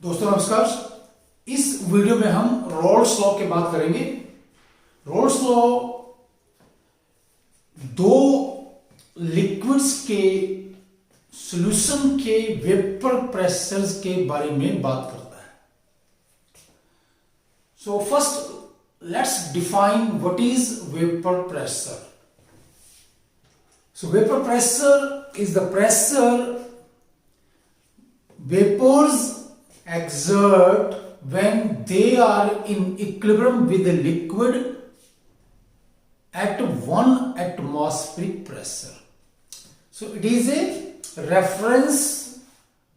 दोस्तों नमस्कार। इस वीडियो में हम रोल्स लॉ की बात करेंगे। रोल्स लॉ दो लिक्विड्स के सॉल्यूशन के वेपर प्रेशर्स के बारे में बात करता है। So first let's define what is vapour pressure. So vapour pressure is the pressure vapors exert when they are in equilibrium with the liquid at 1 atmospheric pressure. So it is a reference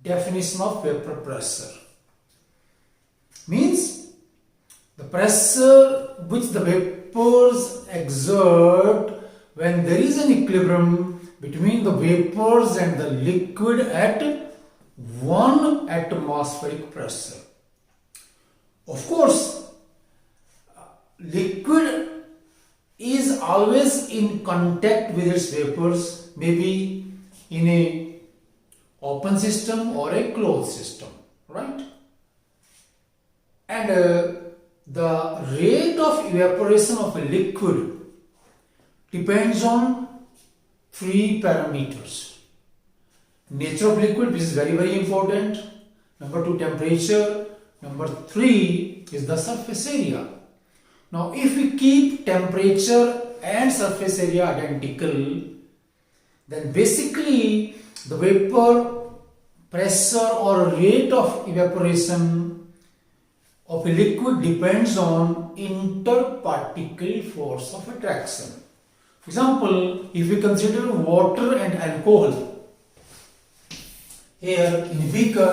definition of vapor pressure. Means the pressure which the vapors exert when there is an equilibrium between the vapors and the liquid at 1 atmospheric pressure. Of course, liquid is always in contact with its vapors, maybe in a open system or a closed system, right? And the rate of evaporation of a liquid depends on three parameters. Nature of liquid, which is very important. Number 2, temperature. Number 3 is the surface area. Now if we keep temperature and surface area identical, then basically the vapor pressure or rate of evaporation of a liquid depends on interparticle force of attraction. For example, if we consider water and alcohol, here in a beaker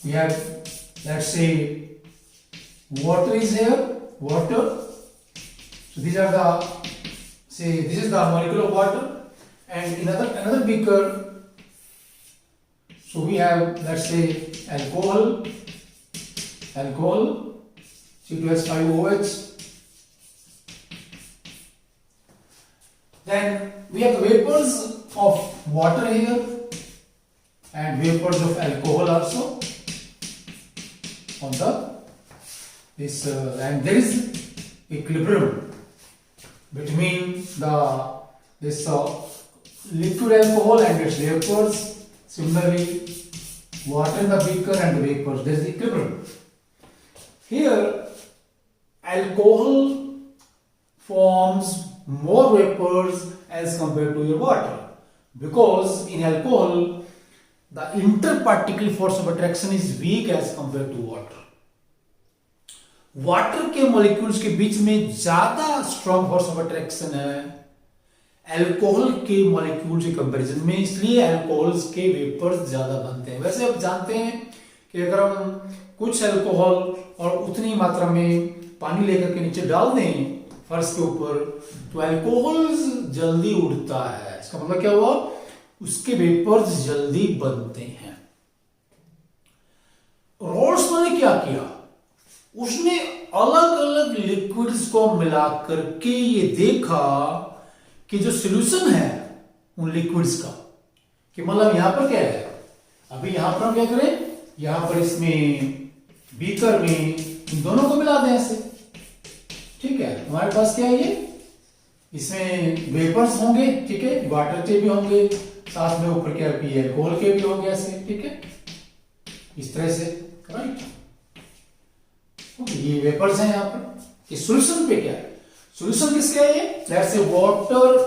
we have, let's say, water is here, water. So these are the, say this is the molecule of water, and in another beaker, so we have, let's say, alcohol, C2H5OH. Then we have the vapors of water here and vapors of alcohol also on this and there is equilibrium between this liquid alcohol and its vapors. Similarly, water in the beaker and the vapors, there is equilibrium. Here alcohol forms more vapors as compared to your water, because in alcohol the interparticle force of attraction is weak as compared to water. Water के molecules के बीच में ज्यादा strong force of attraction है alcohol के molecules के comparison में, इसलिए alcohols के वेपर्स ज्यादा बनते हैं। वैसे आप जानते हैं कि अगर हम कुछ अल्कोहल और उतनी मात्रा में पानी लेकर के नीचे डाल दें फर्श के ऊपर, तो अल्कोहल जल्दी उड़ता है। इसका मतलब क्या हुआ, उसके वेपर्स जल्दी बनते हैं। रोल्स ने क्या किया, उसने अलग अलग लिक्विड्स को मिलाकर के ये देखा कि जो सॉल्यूशन है उन लिक्विड्स का, कि मतलब यहां पर क्या है। अभी यहां पर हम क्या करें, यहां पर इसमें बीकर में इन दोनों को मिला दें ऐसे, ठीक है। हमारे पास क्या है, ये इसमें वेपर्स होंगे, ठीक है, वाटर के भी होंगे, साथ में ऊपर क्या है, अल्कोहल के भी होंगे ऐसे, ठीक है, इस तरह से, राइट। ये वेपर्स हैं यहां पर। इस सॉल्यूशन पे क्या है, सॉल्यूशन किसका है, ये let's say water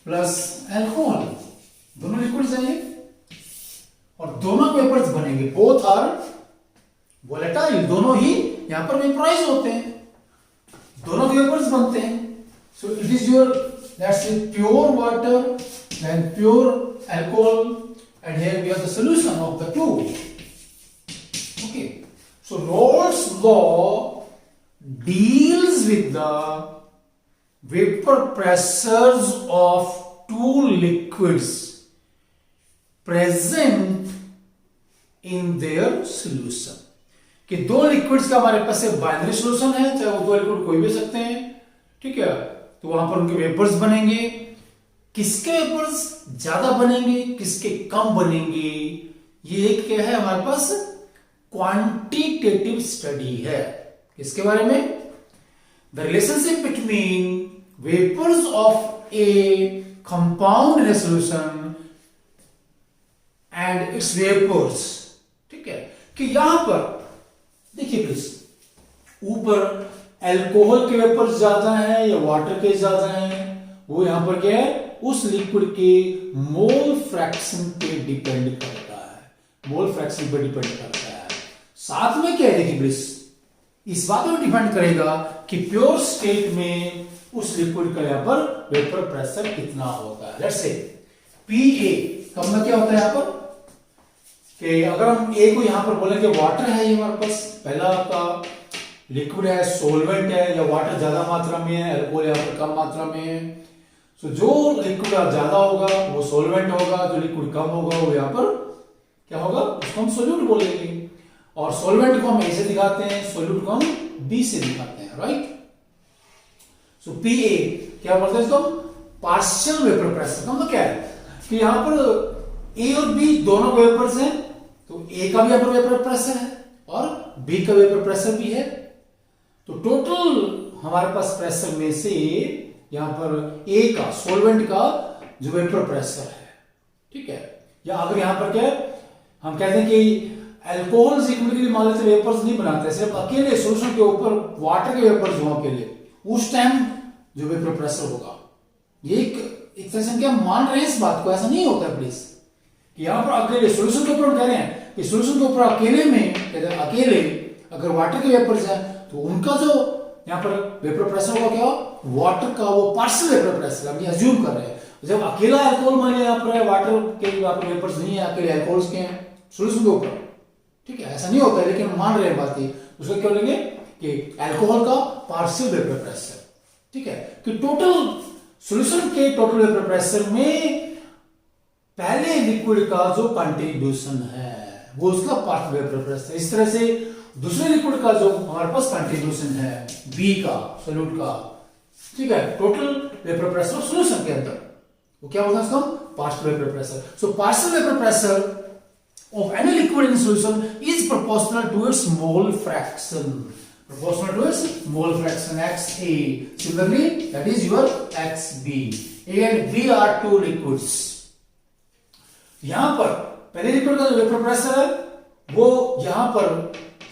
plus alcohol, दोनों लिक्विड्स हैं ये, और दोनों वेपर्स बनेंगे, बोथ आर वोलेटाइल, दोनों ही यहां पर वेपराइज होते हैं, दोनों वेपर्स बनते हैं। So it is your, let's say, pure water, then pure alcohol, and here we have the solution of the two. Okay, so Rolle's law deals with the vapor pressures of two liquids present in their solution. कि दो liquids का हमारे पास binary solution है, चाहे वो दो liquid कोई भी सकते हैं, ठीक है, तो वहां पर उनके वेपर्स बनेंगे। किसके वेपर्स ज्यादा बनेंगे, किसके कम बनेंगे, ये एक क्या है हमारे पास, क्वांटिटेटिव स्टडी है। किसके बारे में? The relationship between vapours of a compound in solution and its vapours. ठीक है, कि यहां पर देखिए प्लीज, ऊपर अल्कोहल के वेपर्स ज्यादा है या वाटर के ज्यादा है, वो यहां पर क्या है, उस लिक्विड के मोल फ्रैक्शन पे डिपेंड करता है। मोल फ्रैक्शन पे डिपेंड करता है। साथ में क्या है देखिए प्लीज, इस बात पर डिपेंड करेगा कि प्योर स्टेट में उस लिक्विड का यहां पर वेपर प्रेशर कितना होता है। लेट्स से पीए का मतलब क्या होता है यहां पर, कि अगर हम ए को यहां पर बोले कि वाटर है, ये हमारे पास पहला आपका लिक्विड है, सोलवेंट है, या वाटर ज्यादा मात्रा में है, अल्कोहल यहां पर कम मात्रा में है। सो जो लिक्विड ज्यादा होगा वो सोलवेंट होगा, जो लिक्विड कम होगा वो यहां पर क्या होगा, उसको हम सोल्यूट बोलेंगे। और सोलवेंट को हम ए से दिखाते हैं, सोल्यूट को हम बी से दिखाते हैं, राइट। सो पीए क्या बोलते हैं इसको, पार्शियल वेपर प्रेशर का मतलब क्या है कि यहां पर ए और बी दोनों वेपर्स हैं, तो ए का भी यहां पर वेपर प्रेशर है और बी का वेपर प्रेशर भी है। तो टोटल हमारे पास प्रेशर में से यहां पर ए का, सोलवेंट का जो वेपर प्रेशर है, ठीक है। या अगर यहां पर क्या है, हम कहते हैं कि अल्कोहल लिक्विड के लिए मान लेते वेपर्स नहीं बनाते, सिर्फ अकेले सोल्यूशन के ऊपर वाटर के वेपर्स हो अकेले, उस टाइम जो वेपर प्रेशर होगा, ये एक तरह से क्या मान रहे हैं इस बात को, ऐसा नहीं होता है प्लीज, कि यहां पर अकेले सोल्यूशन के ऊपर कह रहे हैं कि सोल्यूशन के ऊपर अकेले में कहते हैं, अकेले अगर वाटर के वेपर्स है तो उनका जो यहां पर वेपर प्रेशर होगा क्या, वाटर का वो पार्शियल वेपर प्रेशर हम अज्यूम कर रहे हैं। जब अकेला अल्कोहल मान लिया यहां पर है, वाटर के वहां पर वेपर्स नहीं है, अकेले अल्कोहल्स के हैं सोल्यूशन के ऊपर, ठीक है, ऐसा नहीं होता है, लेकिन मान रहे हैं बात ही, उसको क्या बोलेंगे कि अल्कोहल का पार्शियल वेपर प्रेशर, ठीक है, कि टोटल सॉल्यूशन के टोटल वेपर प्रेशर में पहले लिक्विड का जो कंट्रीब्यूशन है वो उसका पार्शियल वेपर प्रेशर। इस तरह से दूसरे लिक्विड का जो हमारे पास कंट्रीब्यूशन है बी का, सोल्यूट का, ठीक है, टोटल वेपर प्रेशर सॉल्यूशन के अंदर, वो क्या होता है उसका partial vapour pressure. So partial vapour pressure of any liquid in solution is proportional to its mole fraction. Proportional to its mole fraction XA. Similarly, that is your XB. A and B are two liquids. यहां पर पहले liquid का जो vapour pressure है वो यहां पर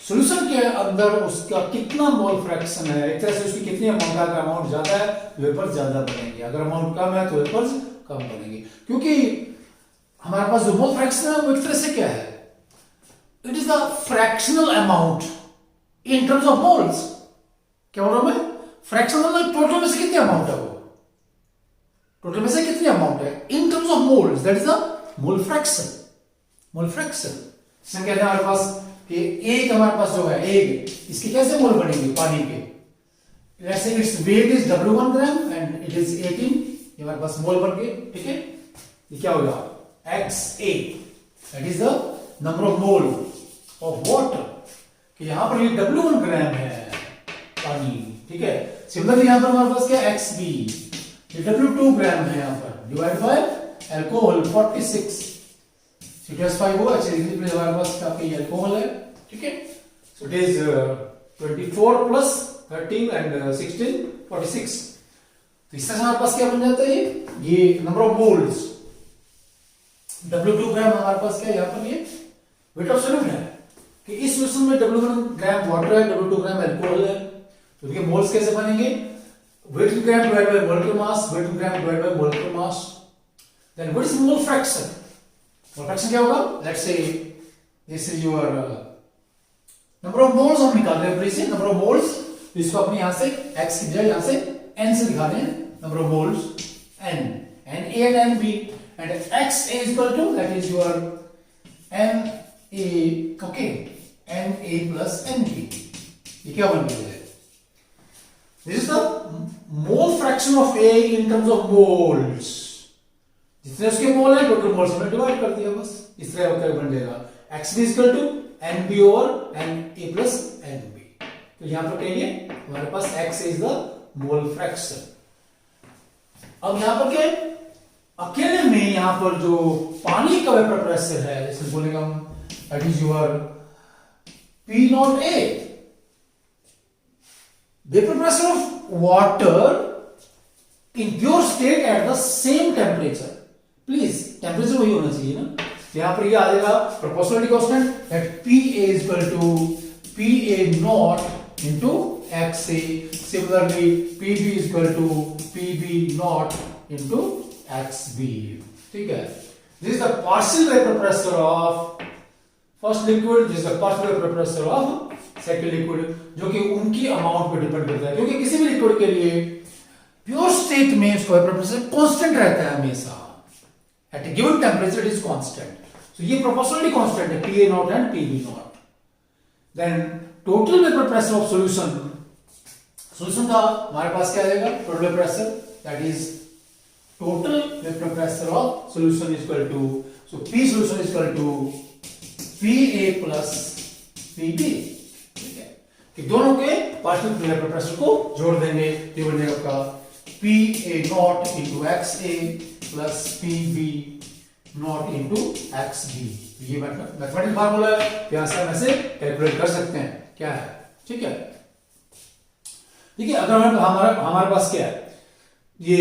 solution के अंदर उसका कितना मोल फ्रैक्शन है, एक तरह से उसकी कितनी अमाउंट, अगर अमाउंट ज्यादा है वेपर ज्यादा बनेंगे, अगर अमाउंट कम है तो वेपर्स कम बनेंगे। क्योंकि हमारे पास जो मोल फ्रैक्शन है वो एक तरह से क्या है, it is the fractional amount in terms of moles. क्या बोल रहा हूं मैं, फ्रैक्शनल मतलब टोटल में से कितनी अमाउंट है, वो टोटल में से कितनी अमाउंट है in terms of moles, that is the mole fraction. Mole fraction से कहते हैं हमारे पास कि एक हमारे पास जो है एग, इसके कैसे मोल बनेंगे पानी के, let's say its weight is W1 gram and it is 18, ये हमारे पास मोल बन गए, ठीक है। ये क्या होगा XA, that is the number of mole of water, कि यहां पर ये W1 ग्राम है पानी, ठीक है। सिमिलरली यहां पर हमारे पास क्या XB, ये W2 ग्राम है यहां पर, डिवाइड बाय अल्कोहल 46, C2H5 हुआ, अच्छा देखिए हमारे पास काफी अल्कोहल है, ठीक है। So it is 24 plus 13 and 16 46। तो इस तरह से हमारे पास क्या बन जाता है, ये नंबर ऑफ मोल्स, W2 ग्राम हमारे पास क्या यहाँ पर ये वेट ऑफ सॉल्यूट है, कि इस सॉल्यूशन में W1 ग्राम वाटर है, W2 ग्राम अल्कोहल है, तो देखिए मोल्स कैसे बनेंगे, weight in gram divide by molecular mass, weight in gram divide by molecular mass, then what is mole fraction. Mole fraction क्या होगा, let's say this is your number of moles, हम निकाल रहे हैं प्लीज नंबर ऑफ मोल्स, तो इसको अपने यहां से x की जगह यहां से n से दिखा रहे हैं, number of moles n, A and NB, and XA is equal to, that is your NA, okay, NA plus NB, ये क्या बन गया है, this is the mole fraction of A in terms of moles, जितने उसके मोल है total moles में divide कर दिया बस, इस तरह क्या बन जाएगा XB is equal to NB over NA plus NB। तो यहां पर कहिए हमारे पास X is the mole fraction। अब यहां पर क्या है, अकेले में यहां पर जो पानी का वेपर प्रेशर है, जैसे बोलेंगे हम that is your P naught A, vapour pressure of water in pure state at the same temperature. Please temperature वही होना चाहिए ना, यहां पर ये आ जाएगा proportionality constant that PA is equal to PA naught into XA, similarly PB is equal to PB naught into XB। ठीक है, this is the partial vapour pressure of first liquid, this is the partial vapour pressure of second liquid, जो कि उनकी amount पर depend करता है, क्योंकि किसी भी लिक्विड के लिए प्योर स्टेट में उसका वेपर प्रेशर कांस्टेंट रहता है हमेशा, at a given temperature it is constant. So ये प्रोपोर्शनलिटी कांस्टेंट है PA naught and PB naught. Then total vapour pressure of solution, solution का हमारे पास क्या आएगा, total vapour pressure that is total vapour pressure of solution is equal to, so P solution is equal to PA plus PB। ठीक है, कि दोनों के पार्शियल वेपर प्रेशर को जोड़ देंगे, ये बनेगा आपका PA not into XA plus PB not into XB। ये मैथमेटिकल फार्मूला है, यहां से हम ऐसे कैलकुलेट कर सकते हैं क्या है। ठीक है, देखिए अगर हमारे पास क्या है, ये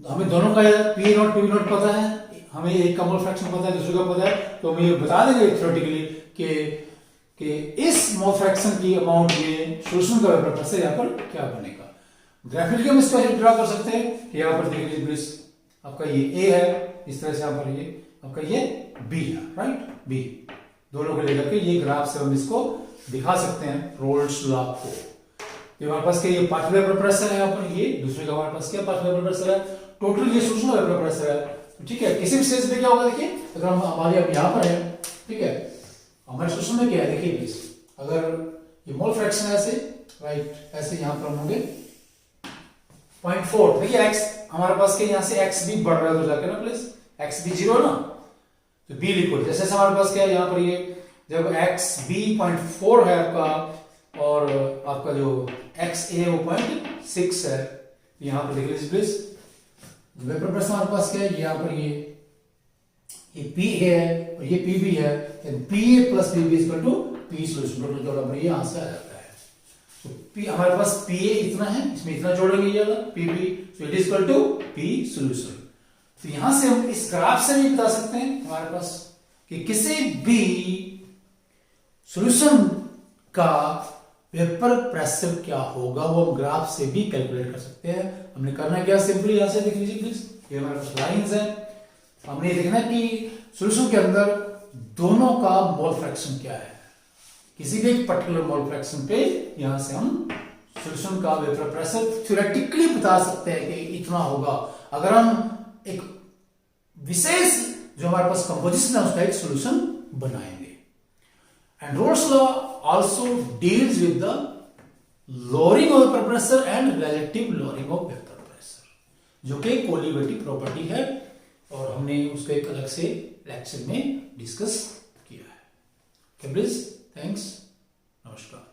हमें दोनों का PA नॉट PB नॉट पता है, हमें एक का मोल फ्रैक्शन पता है, दूसरे का पता है, तो हम ये बता देंगे थ्योरेटिकली कि इस मोल फ्रैक्शन की अमाउंट में सॉल्यूशन का वेपर प्रेशर यहाँ पर क्या बनेगा। ग्राफिकली हम इसको ड्रा कर सकते हैं, यहाँ पर देखिए प्लीज, आपका ये A है, इस तरह से यहाँ पर ये आपका ये B है, राइट, B दोनों को लेकर के ये ग्राफ से हम इसको दिखा सकते हैं रोल्स लॉ को। ये हमारे पास क्या, ये पार्शियल वेपर प्रेशर है यहाँ पर, ये दूसरे का हमारे पास क्या पार्शियल वेपर प्रेशर है, टोटल ये सॉल्यूशन का वेपर प्रेशर है। ठीक है, किसी भी स्टेज पे क्या होगा, देखिए अगर हम हमारे अब यहाँ पर है, ठीक है, हमारे सॉल्यूशन में क्या है, देखिए प्लीज, अगर ये मोल फ्रैक्शन है ऐसे, राइट, ऐसे यहाँ पर हम होंगे 0.4, देखिए x हमारे पास के यहाँ से XB बढ़ रहा है तो जाके ना प्लीज, XB 0 ना, तो B लिक्विड जैसे हमारे पास क्या है यहाँ पर, ये जब XB 0.4 है आपका और आपका जो XA वो 0.6 है, यहाँ पर देख लीजिए प्लीज, वेपर प्रेशर हमारे पास क्या है, यहाँ पर ये P है और ये PB है, PA plus PB is equal to P solution, total जोड़ा पर ये यहाँ से आ जाता है। तो P हमारे पास PA इतना है, इसमें इतना जोड़ेंगे ये वाला PB, so it is equal to P solution। तो यहां से हम इस ग्राफ से भी बता सकते हैं हमारे पास कि किसी भी सॉल्यूशन का वेपर प्रेशर क्या होगा, वो हम ग्राफ से भी कैलकुलेट कर सकते हैं। हमने करना क्या, सिंपली यहां से देख लीजिए प्लीज, ये हमारे पास लाइंस है, हमने देखना कि सॉल्यूशन के अंदर दोनों का मोल फ्रैक्शन क्या है, किसी भी एक पर्टिकुलर मोल फ्रैक्शन पे यहां से हम सॉल्यूशन का वेपर प्रेशर थ्योरेटिकली बता सकते हैं कि इतना होगा, अगर हम एक विशेष जो हमारे पास कंपोजिशन है उसका एक सॉल्यूशन बनाएंगे। And roles law also deals with the lowering of vapour pressure and relative lowering of vapour pressure, जो कि कोलिवेटिव प्रॉपर्टी है और हमने उसको एक अलग से लेक्चर में डिस्कस किया है। प्लीज थैंक्स, नमस्कार।